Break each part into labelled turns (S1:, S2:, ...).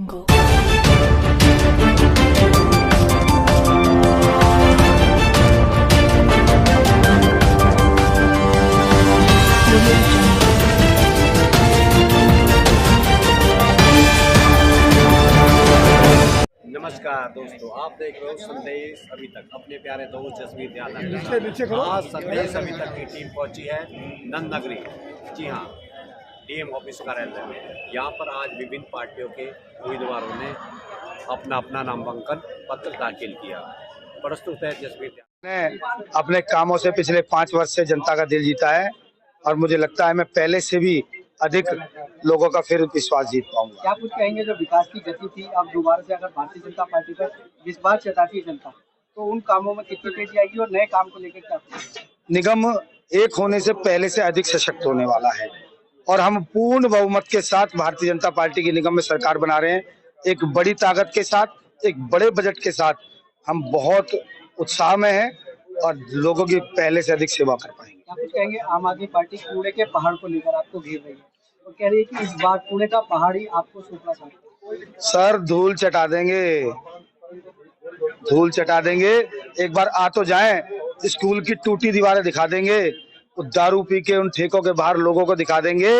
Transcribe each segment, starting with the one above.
S1: नमस्कार दोस्तों, आप देख रहे हो संदेश अभी तक, अपने प्यारे दोस्त जसवीर यादव। आज संदेश अभी तक की टीम पहुंची है नंद नगरी, जी हाँ, डीएम ऑफिस कार्यालय में। यहाँ पर आज विभिन्न पार्टियों के उम्मीदवारों ने अपना अपना नामांकन पत्र दाखिल किया। प्रस्तुत है जसवीर यादव।
S2: ने अपने कामों से पिछले 5 वर्ष से जनता का दिल जीता है और मुझे लगता है मैं पहले से भी अधिक लोगों का फिर विश्वास जीत पाऊंगा।
S3: क्या कुछ कहेंगे, जो विकास की गति थी अब दोबारा से अगर भारतीय जनता पार्टी पर विश्वास जताती है जनता, तो उन कामों में कितनी तेजी आएगी और नए काम को लेकर क्या?
S2: निगम एक होने से पहले से अधिक सशक्त होने वाला है और हम पूर्ण बहुमत के साथ भारतीय जनता पार्टी की निगम में सरकार बना रहे हैं। एक बड़ी ताकत के साथ, एक बड़े बजट के साथ हम बहुत उत्साह में हैं और लोगों की पहले से अधिक सेवा कर पाएंगे।
S3: क्या कुछ कहेंगे, आम आदमी पार्टी कूड़े के पहाड़ को लेकर आपको घेर रही है और कह रही है कि इस बार कूड़े का पहाड़ ही आपको सौंपना चाहिए।
S2: सर धूल चटा देंगे, धूल चटा देंगे। एक बार आ तो जाएं, स्कूल की टूटी दीवारें दिखा देंगे, दारू पी के उन ठेकों के बाहर लोगों को दिखा देंगे,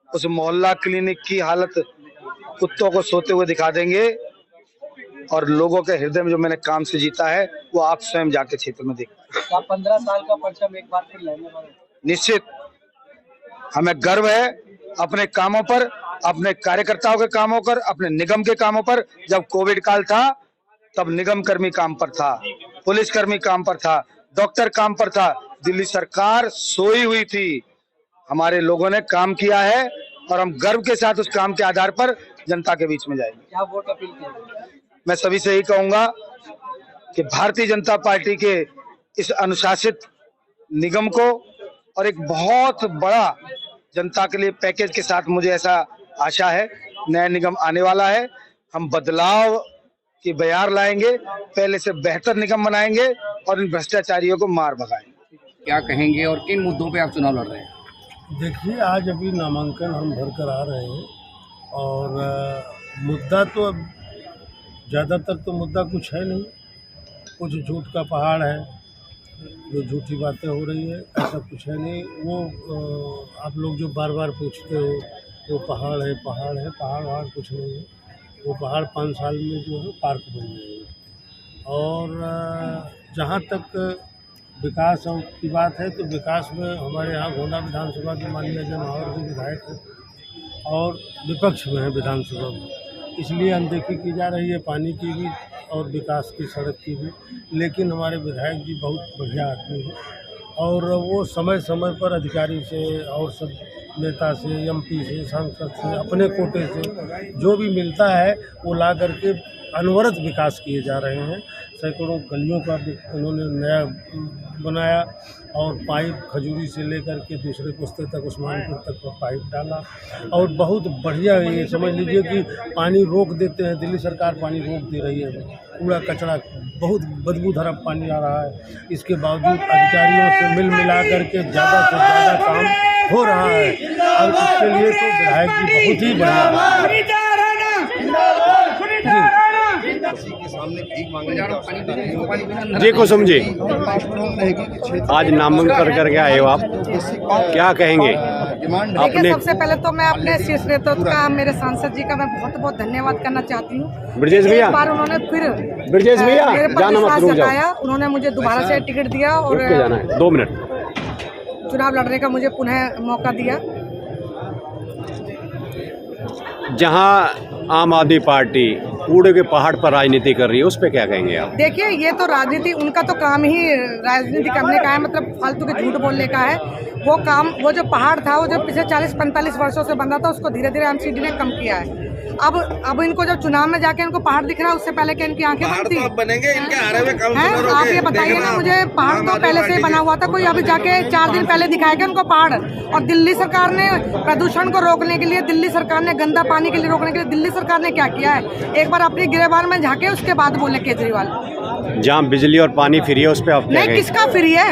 S2: उस मोहल्ला क्लिनिक की हालत कुत्तों को सोते हुए दिखा देंगे और लोगों के हृदय में जो मैंने काम से जीता है वो आप स्वयं जाके क्षेत्र में देख।
S3: क्या 15 साल का परचम एक बार फिर लेने वाले?
S2: निश्चित हमें गर्व है अपने कामों पर, अपने कार्यकर्ताओं के कामों पर, अपने निगम के कामों पर। जब कोविड काल था तब निगम कर्मी काम पर था, पुलिस कर्मी काम पर था, डॉक्टर काम पर था, दिल्ली सरकार सोई हुई थी। हमारे लोगों ने काम किया है और हम गर्व के साथ उस काम के आधार पर जनता के बीच में जाएंगे।
S3: क्या वोट अपील की?
S2: मैं सभी से यही कहूंगा कि भारतीय जनता पार्टी के इस अनुशासित निगम को और एक बहुत बड़ा जनता के लिए पैकेज के साथ, मुझे ऐसा आशा है नया निगम आने वाला है। हम बदलाव की बयार लाएंगे, पहले से बेहतर निगम बनाएंगे और इन भ्रष्टाचारियों को मार भगाएंगे।
S4: क्या कहेंगे और किन मुद्दों पे आप चुनाव लड़ रहे हैं?
S5: देखिए, आज अभी नामांकन हम भर कर आ रहे हैं और मुद्दा तो अब ज़्यादातर तो मुद्दा कुछ है नहीं, कुछ झूठ का पहाड़ है, जो झूठी बातें हो रही है, ऐसा कुछ है नहीं। वो आप लोग जो बार बार पूछते हो वो पहाड़ है, पहाड़ है, पहाड़ वहाड़ कुछ नहीं है। वो पहाड़ 5 साल में जो है पार्क बन जाएगा। और जहाँ तक विकास की बात है तो विकास में हमारे यहाँ गोंडा विधानसभा के माननीय जनहावर जी विधायक हैं और विपक्ष में है विधानसभा में, इसलिए अनदेखी की जा रही है पानी की भी और विकास की, सड़क की भी। लेकिन हमारे विधायक जी बहुत बढ़िया आदमी हैं और वो समय समय पर अधिकारी से और सब नेता से, एमपी से, सांसद से, अपने कोटे से जो भी मिलता है वो ला करके अनवरत विकास किए जा रहे हैं। सैकड़ों गलियों का उन्होंने नया बनाया और पाइप खजूरी से लेकर के दूसरे पुस्ते तक, उस्मानपुर तक का पाइप डाला और बहुत बढ़िया। ये समझ लीजिए कि पानी रोक देते हैं, दिल्ली सरकार पानी रोक दे रही है। कूड़ा कचरा बहुत बदबूदार पानी आ रहा है, इसके बावजूद अधिकारियों से मिल मिला करके ज़्यादा से ज़्यादा काम हो रहा है और इसके लिए तो विधायक जी बहुत ही बढ़िया।
S1: जी कुसुम जी, आज नामांकन करके आए हो आप, क्या कहेंगे?
S6: देखिए, सबसे पहले तो मैं अपने शीर्ष नेतृत्व का, मेरे सांसद जी का मैं बहुत बहुत धन्यवाद करना चाहती हूँ।
S1: ब्रजेश भैया,
S6: एक बार उन्होंने फिर
S1: ब्रजेश भैया
S6: मेरे पर
S1: जाना मत,
S6: विश्वास
S1: रुक
S6: जताया,
S1: जाओ।
S6: उन्होंने मुझे दोबारा से टिकट दिया और
S1: जाना है 2 मिनट
S6: चुनाव लड़ने का मुझे पुनः मौका दिया।
S1: जहां आम आदमी पार्टी कूड़े के पहाड़ पर राजनीति कर रही है, उस पे क्या कहेंगे आप?
S6: देखिए, ये तो राजनीति, उनका तो काम ही राजनीति करने का है, मतलब फालतू के झूठ बोलने का है। वो काम, वो जो पहाड़ था, वो जो पिछले 40-45 वर्षों से बन रहा था, उसको धीरे धीरे एमसीडी ने कम किया है। अब इनको जब चुनाव में जाके इनको पहाड़ दिख रहा है, उससे पहले क्या इनकी आंखें बंद थी?
S7: बनेंगे इनके हारे में कम।
S6: आप ये बताइए ना मुझे, पहाड़ तो पहले से ही बना हुआ था, कोई अभी जाके 4 दिन पहले दिखाएगा उनको पहाड़? और दिल्ली सरकार ने प्रदूषण को रोकने के लिए, दिल्ली सरकार ने गंदा पानी के लिए रोकने के लिए, दिल्ली सरकार ने क्या किया है? एक बार अपनी गिरेबान में झाके, उसके बाद बोले केजरीवाल।
S1: जहाँ बिजली और पानी फ्री है, उस पे आप
S6: नहीं, किसका फ्री है?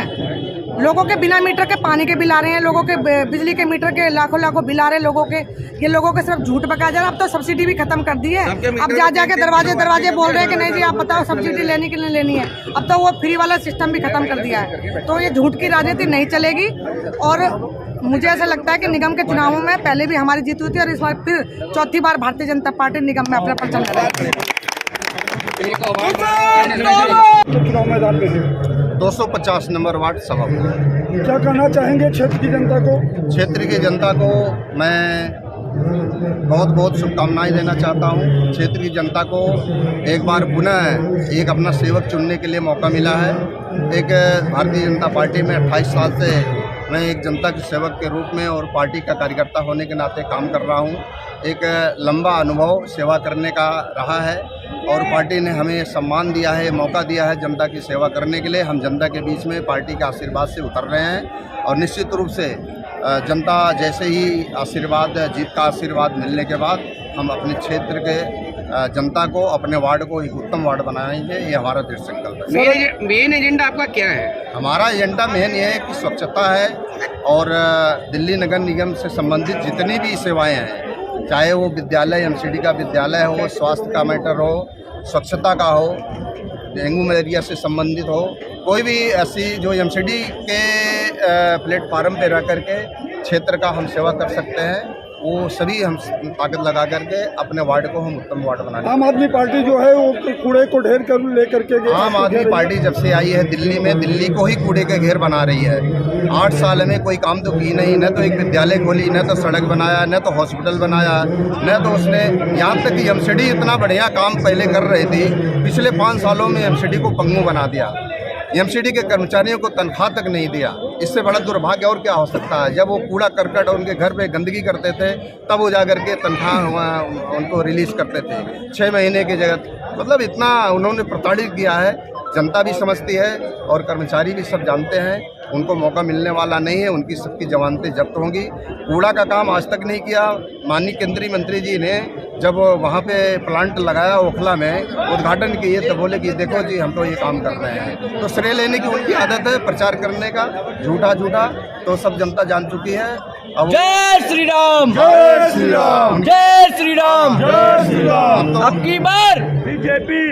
S6: लोगों के बिना मीटर के पानी के बिल आ रहे हैं, लोगों के बिजली के मीटर के लाखों लाखों बिल आ रहे हैं लोगों के। ये लोगों के सिर्फ झूठ बका जा रहा है। अब तो सब्सिडी भी खत्म कर दी है। अब जा जाके दरवाजे बोल रहे हैं कि नहीं जी आप बताओ सब्सिडी लेनी कि नहीं लेनी है। अब तो वो फ्री वाला सिस्टम भी खत्म कर दिया है। तो ये झूठ की राजनीति नहीं चलेगी। और मुझे ऐसा लगता है कि निगम के चुनावों में पहले भी हमारी जीत हुई थी और इस बार फिर चौथी बार भारतीय जनता पार्टी निगम में अपना परचम लगाएगी।
S7: 250 नंबर वार्ड सभा।
S5: क्या कहना चाहेंगे क्षेत्र की जनता को?
S7: क्षेत्र की जनता को मैं बहुत बहुत शुभकामनाएं देना चाहता हूं। क्षेत्र की जनता को एक बार पुनः एक अपना सेवक चुनने के लिए मौका मिला है। एक भारतीय जनता पार्टी में 28 साल से मैं एक जनता के सेवक के रूप में और पार्टी का कार्यकर्ता होने के नाते काम कर रहा हूं। एक लंबा अनुभव सेवा करने का रहा है और पार्टी ने हमें सम्मान दिया है, मौका दिया है जनता की सेवा करने के लिए। हम जनता के बीच में पार्टी के आशीर्वाद से उतर रहे हैं और निश्चित रूप से जनता जैसे ही आशीर्वाद, जीत का आशीर्वाद मिलने के बाद हम अपने क्षेत्र के जनता को, अपने वार्ड को एक उत्तम वार्ड बनाएंगे। ये हमारा दृढ़ संकल्प है।
S4: मेन एजेंडा आपका क्या है?
S7: हमारा एजेंडा मेन ये है कि स्वच्छता है और दिल्ली नगर निगम से संबंधित जितनी भी सेवाएं हैं, चाहे वो विद्यालय, एमसीडी का विद्यालय हो, स्वास्थ्य का मैटर हो, स्वच्छता का हो, डेंगू मलेरिया से संबंधित हो, कोई भी ऐसी जो एमसीडी के प्लेटफार्म पे रह करके क्षेत्र का हम सेवा कर सकते हैं, वो सभी हम ताकत लगा करके अपने वार्ड को हम उत्तम वार्ड बनाएंगे।
S5: आम आदमी पार्टी जो है वो कूड़े को ढेर कर लेकर के
S7: आम आदमी पार्टी जब से आई है दिल्ली में, दिल्ली को ही कूड़े के घेर बना रही है। 8 साल में कोई काम तो की नहीं, न तो एक विद्यालय खोली, न तो सड़क बनाया, न तो हॉस्पिटल बनाया, न तो उसने, यहाँ तक कि एमसीडी इतना बढ़िया काम पहले कर रही थी, पिछले 5 सालों में एमसीडी को पंगु बना दिया। एमसीडी के कर्मचारियों को तनख्वाह तक नहीं दिया। इससे बड़ा दुर्भाग्य और क्या हो सकता है? जब वो कूड़ा करकट और उनके घर पे गंदगी करते थे तब वो जाकर के तनख्वाह उनको रिलीज करते थे 6 महीने की जगह। मतलब इतना उन्होंने प्रताड़ित किया है। जनता भी समझती है और कर्मचारी भी सब जानते हैं उनको मौका मिलने वाला नहीं है, उनकी सबकी जमानतें जब्त होंगी। कूड़ा का काम आज तक नहीं किया। माननीय केंद्रीय मंत्री जी ने जब वहाँ पे प्लांट लगाया ओखला में, उद्घाटन किए तो बोले कि देखो जी हम तो ये काम कर रहे हैं। तो श्रेय लेने की उनकी आदत है, प्रचार करने का झूठा तो सब जनता जान चुकी है। अब
S8: जय श्री राम,
S5: जय श्री राम,
S8: जय श्री राम,
S5: जय श्री राम।
S8: अब की बार
S5: बीजेपी